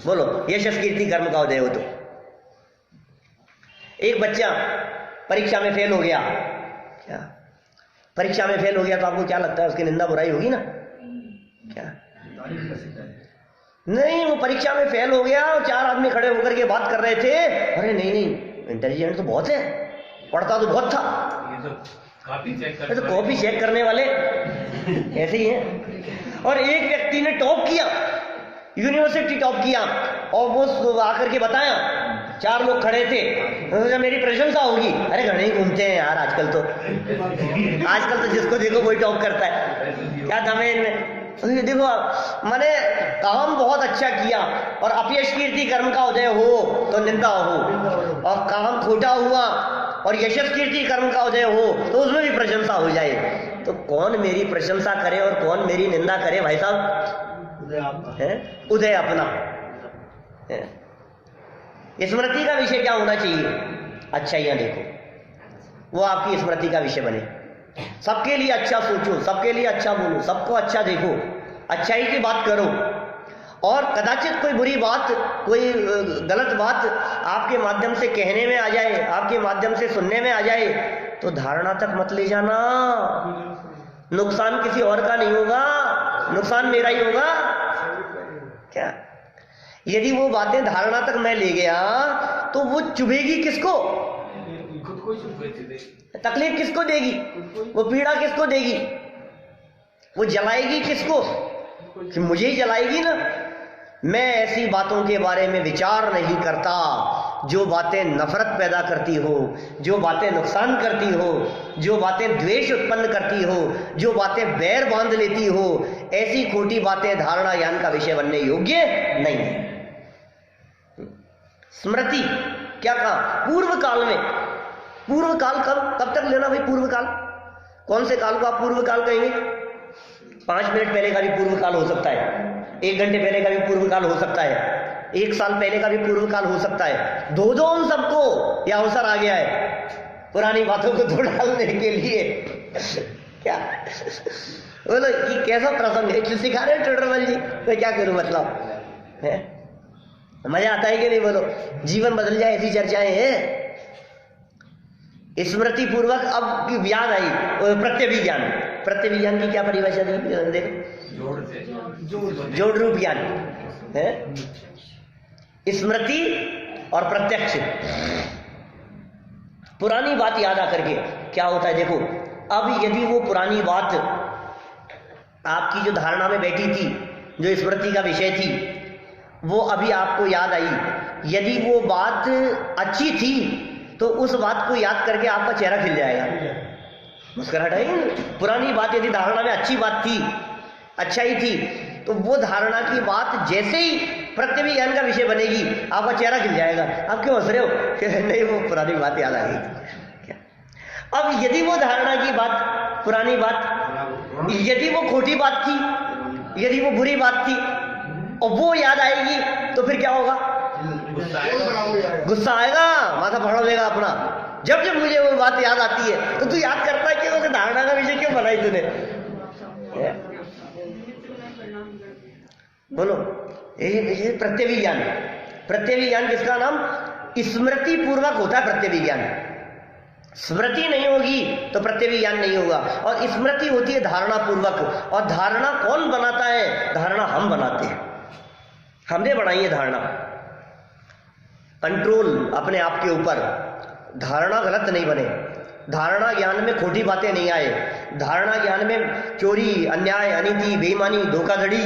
बोलो यशस कीर्ति कर्म का उदय हो तो। एक बच्चा परीक्षा में फेल हो गया, क्या परीक्षा में फेल हो गया तो आपको क्या लगता है, उसकी निंदा बुराई होगी ना? क्या नहीं, वो परीक्षा में फेल हो गया और 4 आदमी खड़े होकर के बात कर रहे थे, अरे नहीं इंटेलिजेंट तो बहुत है, पढ़ता तो बहुत था, ये तो कॉपी चेक करने वाले ऐसे ही हैं। और एक व्यक्ति ने टॉप किया, यूनिवर्सिटी टॉप किया, और वो आकर के बताया, 4 लोग खड़े थे, तो मेरी प्रशंसा होगी। अरे घर नहीं घूमते हैं यार आजकल तो जिसको देखो वही टॉप करता है, क्या दम है इनमें। देखो मैंने काम बहुत अच्छा किया और अपयश कीर्ति कर्म का उदय हो तो निंदा हो, और काम खोटा हुआ और यशस कीर्ति कर्म का उदय हो तो उसमें भी प्रशंसा हो जाए। तो कौन मेरी प्रशंसा करे और कौन मेरी निंदा करे भाई साहब? उदय अपना है। स्मृति का विषय क्या होना चाहिए? अच्छाइयां देखो, वो आपकी स्मृति का विषय बने। सबके लिए अच्छा सोचो, सबके लिए अच्छा बोलो, सबको अच्छा देखो, अच्छाई की बात करो। और कदाचित कोई बुरी बात, कोई गलत बात आपके माध्यम से कहने में आ जाए, आपके माध्यम से सुनने में आ जाए, तो धारणा तक मत ले जाना। नुकसान किसी और का नहीं होगा, नुकसान मेरा ही होगा। क्या यदि वो बातें धारणा तक मैं ले गया तो वो चुभेगी किसको? तकलीफ किसको देगी? वो पीड़ा किसको देगी? वो जलाएगी किसको? कि मुझे ही जलाएगी ना। मैं ऐसी बातों के बारे में विचार नहीं करता जो बातें नफरत पैदा करती हो, जो बातें नुकसान करती हो, जो बातें द्वेष उत्पन्न करती हो, जो बातें बैर बांध लेती हो। ऐसी खोटी बातें धारणा ज्ञान का विषय बनने योग्य नहीं है। स्मृति क्या कहा? पूर्व काल में पूर्व काल कब तक लेना भाई? पूर्व काल कौन से काल को आप पूर्व काल कहेंगे? 5 मिनट पहले का भी पूर्व काल हो सकता है, 1 घंटे पहले का भी पूर्व काल हो सकता है, 1 साल पहले का भी पूर्व काल हो सकता है। दो उन सबको यह अवसर आ गया है पुरानी बातों को धो डालने के लिए। क्या बोलो कि कैसा प्रसंग है? सिखा रहे टोडरमल जी, तो क्या करूं मतलब है? मजा आता है कि नहीं? बोलो, जीवन बदल जाए ऐसी चर्चाएं हैं। स्मृति पूर्वक अब याद आई प्रत्यभिज्ञान। प्रत्यभिज्ञान की क्या परिभाषा दी? देखो, जोड़ रूप ज्ञान है, स्मृति और प्रत्यक्ष। पुरानी बात याद आकर के क्या होता है? देखो, अब यदि वो पुरानी बात आपकी जो धारणा में बैठी थी, जो स्मृति का विषय थी, वो अभी आपको याद आई, यदि वो बात अच्छी थी तो उस बात को याद करके आपका चेहरा खिल जाएगा, मुस्कुराहट आएगी। पुरानी बात यदि धारणा में अच्छी बात थी, अच्छाई थी, तो वो धारणा की बात जैसे ही प्रत्यभिज्ञान का विषय बनेगी आपका चेहरा खिल जाएगा। आप क्यों हंस रहे हो? नहीं, वो पुरानी बात याद आ गई। अब यदि वो धारणा की बात, पुरानी बात, यदि वो खोटी बात थी, यदि वो बुरी बात थी और वो याद आएगी, तो फिर क्या होगा? गुस्सा आएगा, माथा फाड़ लेगा अपना। जब जब मुझे वो बात याद आती है तो तू याद करता है कि उसे धारणा का विषय क्यों बनाई तूने? बोलो, ये प्रत्यभिज्ञान। प्रत्यभिज्ञान किसका नाम? स्मृति पूर्वक होता है प्रत्यभिज्ञान। स्मृति नहीं होगी तो प्रत्यभिज्ञान नहीं होगा। और स्मृति होती है धारणा पूर्वक। और धारणा कौन बनाता है? धारणा हम बनाते हैं, हमने बनाई है धारणा। कंट्रोल अपने आप के ऊपर, धारणा गलत नहीं बने, धारणा ज्ञान में खोटी बातें नहीं आए, धारणा ज्ञान में चोरी, अन्याय, अनीति, बेईमानी, धोखाधड़ी,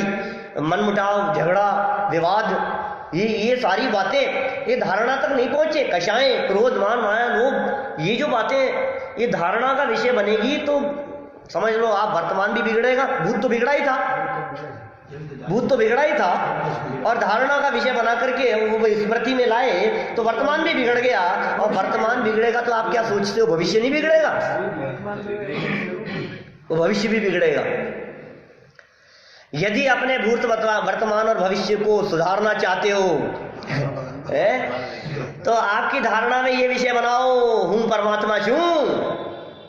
मनमुटाव, झगड़ा, विवाद, ये सारी बातें ये धारणा तक नहीं पहुंचे। कषाएं, क्रोध, मान, माया, लोभ, ये जो बातें ये धारणा का विषय बनेगी तो समझ लो आप वर्तमान भी बिगड़ेगा। भूत तो बिगड़ा ही था, भूत तो बिगड़ा ही था, और धारणा का विषय बना करके वो स्मृति में लाए तो वर्तमान भी बिगड़ गया। और वर्तमान बिगड़ेगा तो आप क्या सोचते हो? भविष्य नहीं बिगड़ेगा? वो भविष्य भी बिगड़ेगा। यदि अपने भूत, वर्तमान और भविष्य को सुधारना चाहते हो तो आपकी धारणा में ये विषय बनाओ, हूं परमात्मा हूं,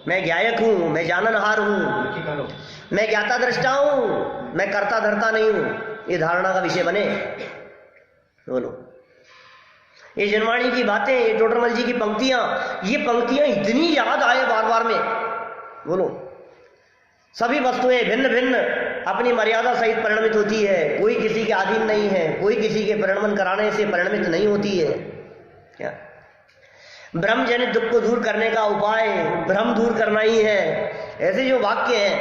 मैं ज्ञायक हूं, मैं जाननहार हूं, मैं ज्ञाता दृष्टा हूं, मैं कर्ता धर्ता नहीं हूं। ये धारणा का विषय बने। बोलो, ये जनवाणी की बातें, ये टोडरमल जी की पंक्तियां, ये पंक्तियां इतनी याद आए बार बार में। बोलो, सभी वस्तुएं भिन्न भिन्न अपनी मर्यादा सहित परिणमित होती है, कोई किसी के अधीन नहीं है, कोई किसी के परिणमन कराने से परिणमित नहीं होती है। क्या? ब्रह्म जनित दुख को दूर करने का उपाय भ्रम दूर करना ही है। ऐसे जो वाक्य हैं,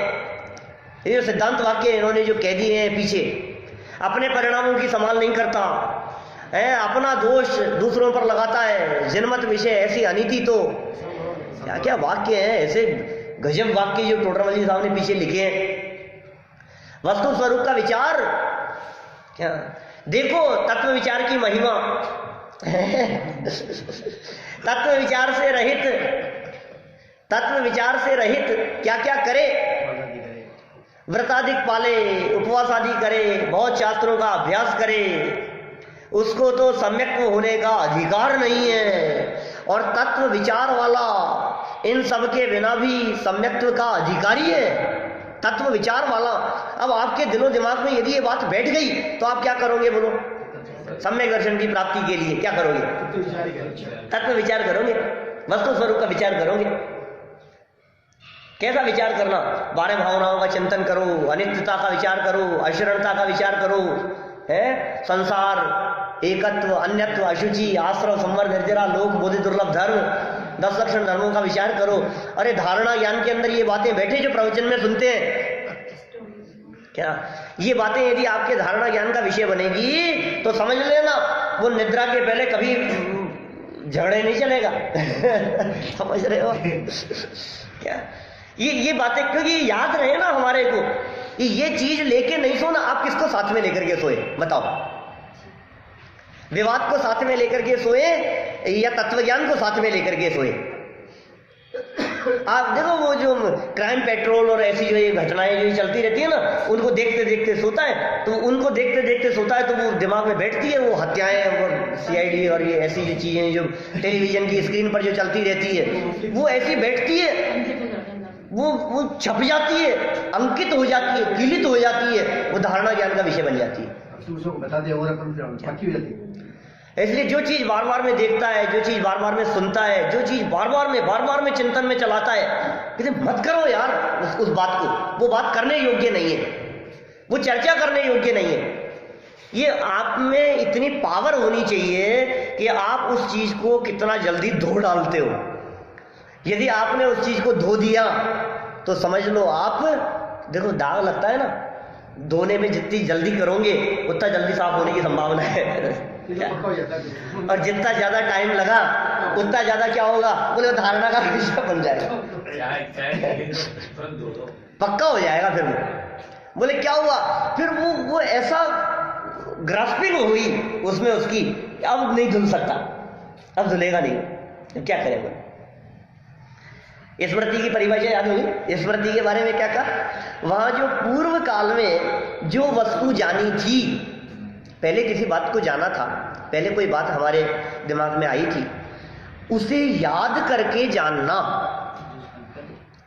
ये जो सिद्धांत वाक्य इन्होंने जो कह दिए हैं पीछे, अपने परिणामों की संभाल नहीं करता है, अपना दोष दूसरों पर लगाता है, जिनमत विषय ऐसी अनीति, तो क्या क्या वाक्य हैं ऐसे गजब वाक्य जो टोडरमल जी साहब ने पीछे लिखे हैं। वस्तु स्वरूप का विचार, क्या देखो तत्व विचार की महिमा। तत्व विचार से रहित, तत्व विचार से रहित क्या क्या करे? व्रताधिक पाले, उपवास आदि करे, बहुत शास्त्रों का अभ्यास करे, उसको तो सम्यक होने का अधिकार नहीं है। और तत्व विचार वाला इन सब के बिना भी सम्यक्त्व का अधिकारी है। तत्व विचार वाला। अब आपके दिलो दिमाग में यदि ये बात बैठ गई तो आप क्या करोगे? बोलो, सम्यक दर्शन की प्राप्ति के लिए क्या करोगे? तत्व विचार करोगे, वस्तु स्वरूप का विचार करोगे। कैसा विचार करना? 12 भावनाओं का चिंतन करो, अनित्यता का विचार करो, अशरणता का विचार करो, है संसार, एकत्व, अन्यत्व, अशुचि, आश्रव, संवर, निर्जरा, लोक, बोधि, दुर्लभ धर्म, 10 लक्षण धर्मों का विचार करो। अरे धारणा ज्ञान के अंदर ये बातें बैठे जो प्रवचन में सुनते हैं, क्या ये बातें यदि आपके धारणा ज्ञान का विषय बनेगी तो समझ लेना वो निद्रा के पहले कभी झगड़े नहीं चलेगा। समझ रहे हो क्या? ये बातें क्योंकि याद रहे ना हमारे को, ये चीज लेके नहीं सोना। आप किसको साथ में लेकर के सोए? बताओ, विवाद को साथ में लेकर के सोए या तत्वज्ञान को साथ में लेकर के सोए? आप देखो वो जो क्राइम पेट्रोल और ऐसी जो ये घटनाएं जो चलती रहती है ना, उनको देखते देखते सोता है, तो उनको देखते देखते सोता है तो वो दिमाग में बैठती है वो हत्याएं और सीआईडी और ये ऐसी जो चीजें जो टेलीविजन की स्क्रीन पर जो चलती रहती है वो ऐसी बैठती है, वो छप जाती है, अंकित हो जाती है, कीलित हो जाती है, वो धारणा ज्ञान का विषय बन जाती है। दूसरों को बता दिया और अपन पक्की हो जाती है। इसलिए जो चीज बार बार में देखता है, जो चीज बार बार में सुनता है, जो चीज बार बार में चिंतन में चलाता है, कहते मत करो यार उस बात को, वो बात करने योग्य नहीं है, वो चर्चा करने योग्य नहीं है। ये आप में इतनी पावर होनी चाहिए कि आप उस चीज को कितना जल्दी धो डालते हो। यदि आपने उस चीज को धो दिया तो समझ लो आप, देखो दाग लगता है ना, धोने में जितनी जल्दी करोगे उतना जल्दी साफ होने की संभावना है। और जितना ज्यादा टाइम लगा उतना ज्यादा क्या होगा, बोले धारणा का विषय बन जाएगा, पक्का हो जाएगा। फिर वो बोले क्या हुआ, फिर वो ऐसा ग्रास्पिंग हुई उसमें उसकी, अब नहीं धुल सकता, अब धुलेगा नहीं, क्या करेगा। स्मृति की परिभाषा याद होगी, स्मृति के बारे में क्या कहा, वहां जो पूर्व काल में जो वस्तु जानी थी, पहले किसी बात को जाना था, पहले कोई बात हमारे दिमाग में आई थी, उसे याद करके जानना,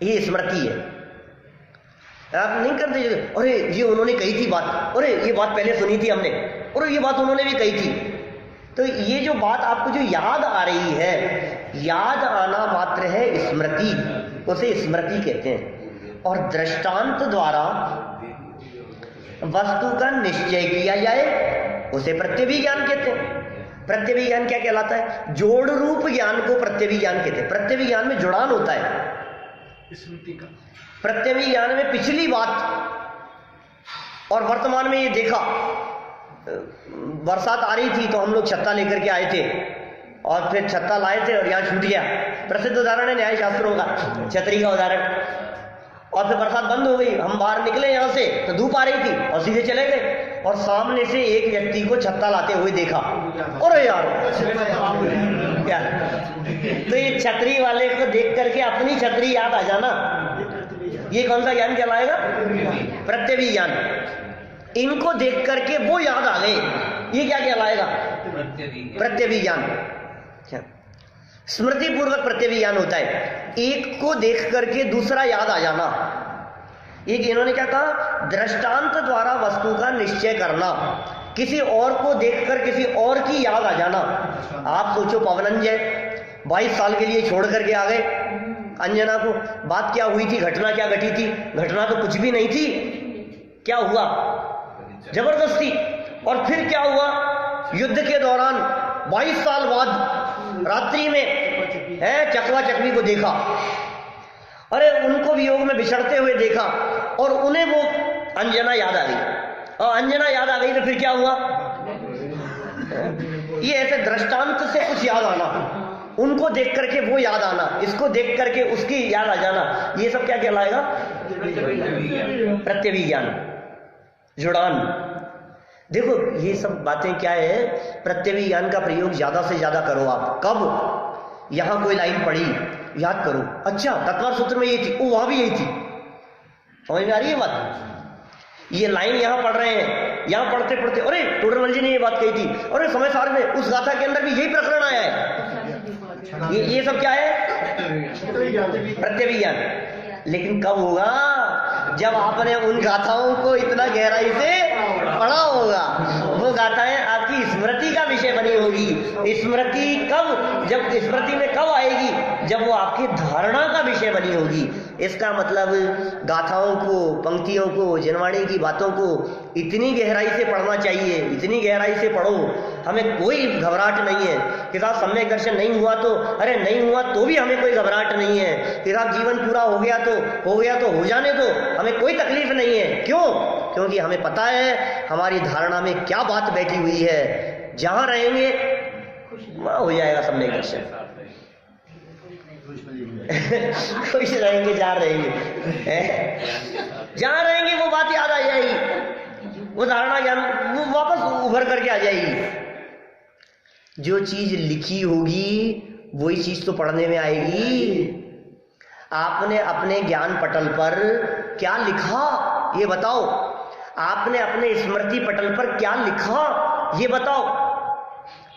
ये स्मृति है। आप नहीं करते अरे ये उन्होंने कही थी बात, अरे ये बात पहले सुनी थी हमने, और ये बात उन्होंने भी कही थी, तो ये जो बात आपको जो याद आ रही है, याद आना मात्र है स्मृति, उसे स्मृति कहते हैं। और दृष्टांत द्वारा वस्तु का निश्चय किया जाए उसे प्रत्यभिज्ञान कहते हैं। प्रत्यभिज्ञान क्या कहलाता है, जोड़ रूप ज्ञान को प्रत्यभिज्ञान कहते हैं। प्रत्यभिज्ञान में जुड़ान होता है स्मृति का। प्रत्यभिज्ञान में पिछली बात और वर्तमान में ये देखा, बरसात आ रही थी तो हम लोग छत्ता लेकर के आए थे और फिर छत्ता लाए थे और यहाँ छूट गया, प्रसिद्ध उदाहरण है न्याय शास्त्रों का, छतरी का उदाहरण। और फिर बरसात बंद हो गई, हम बाहर निकले यहाँ से तो धूप आ रही थी और सीधे चले गए और सामने से एक व्यक्ति को छत्ता लाते हुए देखा, अरे यार क्या, तो ये छतरी वाले को देख करके अपनी छतरी याद आ जाना, ये कौन सा ज्ञान कहलाएगा, प्रत्यभिज्ञान। इनको देख करके वो याद आ गए, ये क्या कहलाएगा, प्रत्यभिज्ञान। स्मृति पूर्वक प्रत्यभिज्ञान होता है, एक को देख करके दूसरा याद आ जाना। एक इन्होंने क्या कहा, दृष्टांत द्वारा वस्तु का निश्चय करना, किसी और को देखकर किसी और की याद आ जाना। आप सोचो पवनंजय 22 साल के लिए छोड़ करके आ गए अंजना को, बात क्या हुई थी, घटना क्या घटी थी, घटना तो कुछ भी नहीं थी, क्या हुआ, जबरदस्ती। और फिर क्या हुआ, युद्ध के दौरान 22 साल बाद रात्रि में है चकवा चकवी को देखा, अरे उनको वियोग में बिछड़ते हुए देखा और उन्हें वो अंजना याद आ गई, और अंजना याद आ गई तो फिर क्या हुआ, ये ऐसे दृष्टांत से कुछ याद आना, उनको देख करके वो याद आना, इसको देख करके उसकी याद आ जाना, ये सब क्या कहलाएगा, प्रत्यभिज्ञान, जुड़ान। देखो ये सब बातें क्या है, प्रत्यभिज्ञान का प्रयोग ज्यादा से ज्यादा करो आप। कब, यहां कोई लाइन पढ़ी, याद करो, अच्छा तत्वार्थ सूत्र में ये थी, वो वहां भी यही थी, समझ में आ रही है बात। ये लाइन यहां पढ़ रहे हैं, यहां पढ़ते पढ़ते अरे टोडरमल जी ने ये बात कही थी, अरे समय सार में उस गाथा के अंदर भी यही प्रकरण आया है, ये सब क्या है, प्रत्यभिज्ञान। लेकिन कब होगा, जब आपने उन गाथाओं को इतना गहराई से पढ़ा होगा, वो गाथाएं आपकी स्मृति का विषय बनी होगी। स्मृति कब, जब स्मृति में कब आएगी, जब वो आपकी धारणा का विषय बनी होगी। इसका मतलब गाथाओं को, पंक्तियों को, जनवाणी की बातों को इतनी गहराई से पढ़ना चाहिए, इतनी गहराई से पढ़ो, हमें कोई घबराहट नहीं है कि साहब सम्यक दर्शन नहीं हुआ तो, अरे नहीं हुआ तो भी हमें कोई घबराहट नहीं है कि साहब जीवन पूरा हो गया तो हो जाने दो, हमें कोई तकलीफ नहीं है। क्यों, क्योंकि हमें पता है हमारी धारणा में क्या बात बैठी हुई है, जहां रहेंगे वहां हो जाएगा सम्यक दर्शन। खुश रहेंगे जहां रहेंगे, जहां रहेंगे वो बात याद आ जाएगी, वो धारणा ज्ञान वो वापस उभर करके आ जाएगी। जो चीज लिखी होगी वही चीज तो पढ़ने में आएगी। आपने अपने ज्ञान पटल पर क्या लिखा ये बताओ, आपने अपने स्मृति पटल पर क्या लिखा ये बताओ।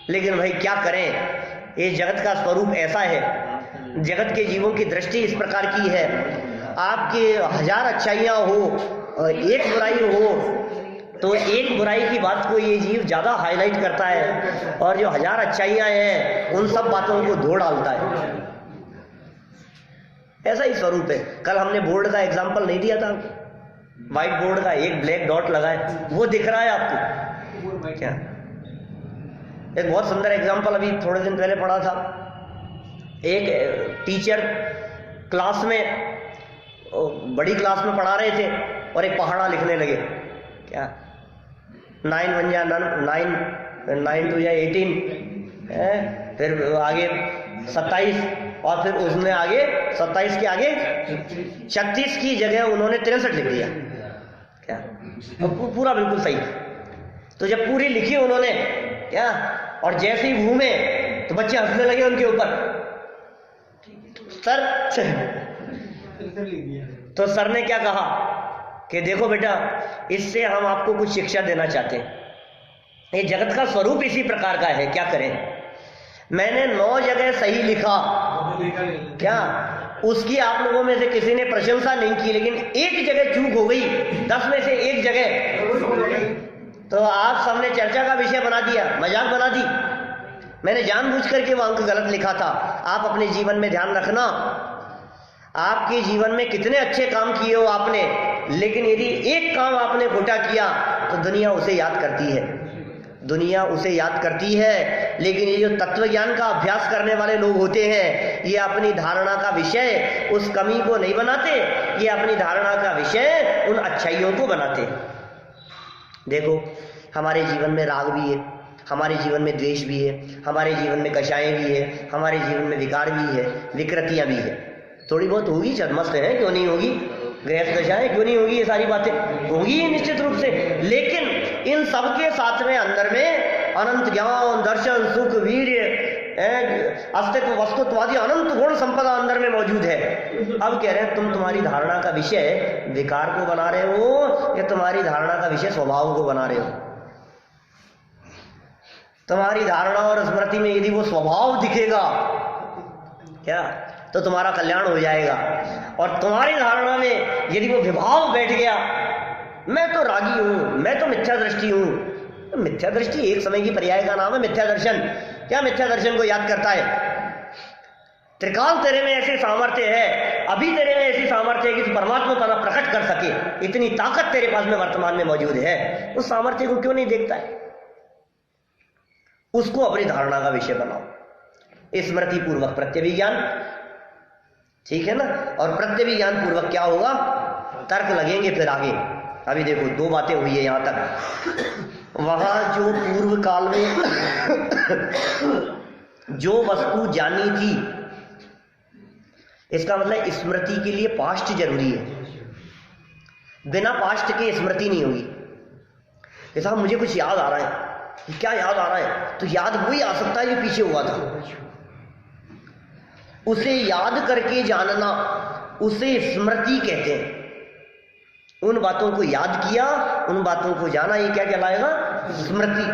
लेकिन भाई क्या करें, ये जगत का स्वरूप ऐसा है, जगत के जीवों की दृष्टि इस प्रकार की है, आपके 1000 अच्छाइयाँ हो और एक बुराई हो तो एक बुराई की बात को ये जीव ज्यादा हाईलाइट करता है और जो 1000 अच्छाइयाँ हैं उन सब बातों को धो डालता है। ऐसा ही स्वरूप है। कल हमने बोर्ड का एग्जाम्पल नहीं दिया था, व्हाइट बोर्ड का एक ब्लैक डॉट लगा है, वो दिख रहा है आपको क्या? एक बहुत सुंदर एग्जाम्पल अभी थोड़े दिन पहले पढ़ा था। एक टीचर क्लास में, बड़ी क्लास में पढ़ा रहे थे और एक पहाड़ा लिखने लगे क्या, 9 1 जा 9, 9 2 जा 18, फिर आगे 27 और फिर उसमें आगे 27 के आगे 36 की जगह उन्होंने 63 लिख दिया क्या, पूरा बिल्कुल सही। तो जब पूरी लिखी उन्होंने क्या, और जैसे ही घूमे तो बच्चे हंसने लगे उनके ऊपर। सर तो सर ने क्या कहा कि देखो बेटा, इससे हम आपको कुछ शिक्षा देना चाहते हैं, ये जगत का स्वरूप इसी प्रकार का है, क्या करें। मैंने 9 जगह सही लिखा क्या, उसकी आप लोगों में से किसी ने प्रशंसा नहीं की, लेकिन एक जगह चूक हो गई, 10 में से एक जगह, तो आप सबने चर्चा का विषय बना दिया, मजाक बना दी। मैंने जानबूझ करके वो अंक गलत लिखा था। आप अपने जीवन में ध्यान रखना, आपके जीवन में कितने अच्छे काम किए हो आपने, लेकिन यदि एक काम आपने खोटा किया तो दुनिया उसे याद करती है, दुनिया उसे याद करती है। लेकिन ये जो तत्व ज्ञान का अभ्यास करने वाले लोग होते हैं, ये अपनी धारणा का विषय उस कमी को नहीं बनाते, ये अपनी धारणा का विषय उन अच्छाइयों को बनाते। देखो, हमारे जीवन में राग भी है, हमारे जीवन में द्वेष भी है, हमारे जीवन में कषाएं भी है, हमारे जीवन में विकार भी है, विकृतियां भी है। थोड़ी बहुत होगी, छदमस्त है, क्यों नहीं होगी, गृहस्थ दशाएं क्यों नहीं होगी, ये सारी बातें होगी निश्चित रूप से। लेकिन इन सबके साथ में अंदर में अनंत ज्ञान, दर्शन, सुख, वीर्य, अस्तित्व, वस्तुत्वादी अनंत गुण संपदा अंदर में मौजूद है। अब कह रहे हैं तुम तुम्हारी धारणा का विषय विकार को बना रहे हो या तुम्हारी धारणा का विषय स्वभाव को बना रहे हो। तुम्हारी धारणा और स्मृति में यदि वो स्वभाव दिखेगा क्या, तो तुम्हारा कल्याण हो जाएगा। और तुम्हारी धारणा में यदि वो विभाव बैठ गया, मैं तो रागी हूं, मैं तो मिथ्या दृष्टि हूं, तो मिथ्या दृष्टि एक समय की पर्याय का नाम है मिथ्या दर्शन। क्या मिथ्या दर्शन को याद करता है? त्रिकाल तेरे में ऐसे सामर्थ्य है, अभी तेरे में ऐसी सामर्थ्य है कि तू परमात्मा पर प्रकट कर सके, इतनी ताकत तेरे पास में वर्तमान में मौजूद है। उस सामर्थ्य को क्यों नहीं देखता है? उसको अपनी धारणा का विषय बनाओ। स्मृति पूर्वक प्रत्यभिज्ञान, ठीक है ना, और प्रत्यभिज्ञान पूर्वक क्या होगा, तर्क लगेंगे फिर आगे। अभी देखो 2 बातें हुई है यहां तक। वहां जो पूर्व काल में जो वस्तु जानी थी, इसका मतलब स्मृति के लिए पास्ट जरूरी है, बिना पास्ट के स्मृति नहीं होगी। जैसा मुझे कुछ याद आ रहा है, क्या याद आ रहा है, तो याद वही आ सकता है जो पीछे हुआ था। उसे याद करके जानना, उसे स्मृति कहते हैं। उन बातों को याद किया, उन बातों को जाना, ये क्या कहलाएगा, स्मृति।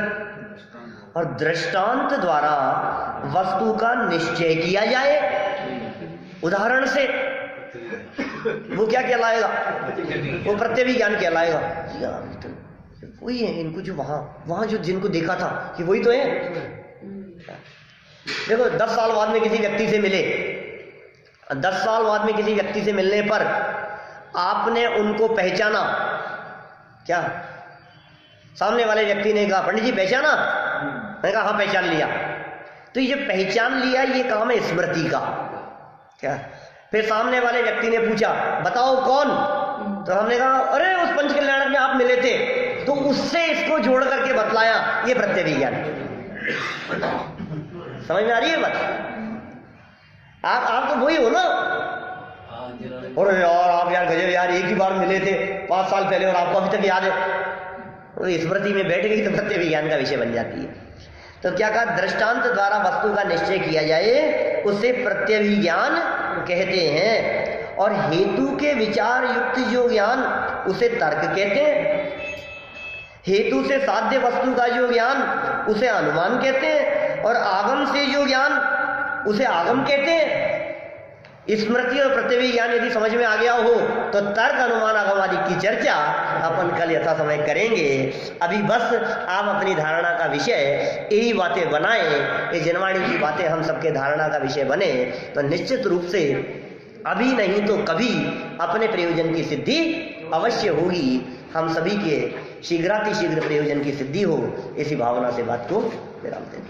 और दृष्टांत द्वारा वस्तु का निश्चय किया जाए उदाहरण से, वो क्या कहलाएगा, वो प्रत्यभिज्ञान कहलाएगा। वही है इनको जो वहां जो जिनको देखा था कि वही तो है। देखो 10 साल बाद में किसी व्यक्ति से मिले, 10 साल बाद में किसी व्यक्ति से मिलने पर आपने उनको पहचाना क्या, सामने वाले व्यक्ति ने कहा पंडित जी पहचाना, मैंने कहा हाँ पहचान लिया। तो ये पहचान लिया, ये काम है स्मृति का क्या। फिर सामने वाले व्यक्ति ने पूछा बताओ कौन, तो हमने कहा अरे उस पंच कल्याणक में आप मिले थे, तो उससे इसको जोड़ करके बतलाया, ये प्रत्यभिज्ञान। समझ में आ रही है बात? आप तो वही हो ना। और यार आप यार गजब यार, एक ही बार मिले थे 5 साल पहले और आपको अभी तक याद है, तो स्मृति में बैठ गई तो प्रत्यभिज्ञान का विषय बन जाती है। तो क्या कहा, दृष्टांत द्वारा वस्तु का निश्चय किया जाए, उसे प्रत्यभिज्ञान कहते हैं। और हेतु के विचार युक्त जो ज्ञान उसे तर्क कहते हैं। हेतु से साध्य वस्तु का जो ज्ञान उसे अनुमान कहते हैं, और आगम से जो ज्ञान उसे आगम कहते हैं। स्मृति और प्रत्यवि ज्ञान यदि समझ में आ गया हो तो तर्क अनुमान आगम आदि की चर्चा अपन कल यथा समय करेंगे। अभी बस आप अपनी धारणा का विषय यही बातें बनाएं, ये जनवाणी की बातें हम सबके धारणा का विषय बने तो निश्चित रूप से अभी नहीं तो कभी अपने प्रयोजन की सिद्धि अवश्य होगी। हम सभी के शीघ्रातिशीघ्र प्रयोजन की सिद्धि हो, इसी भावना से बात को विराम दें।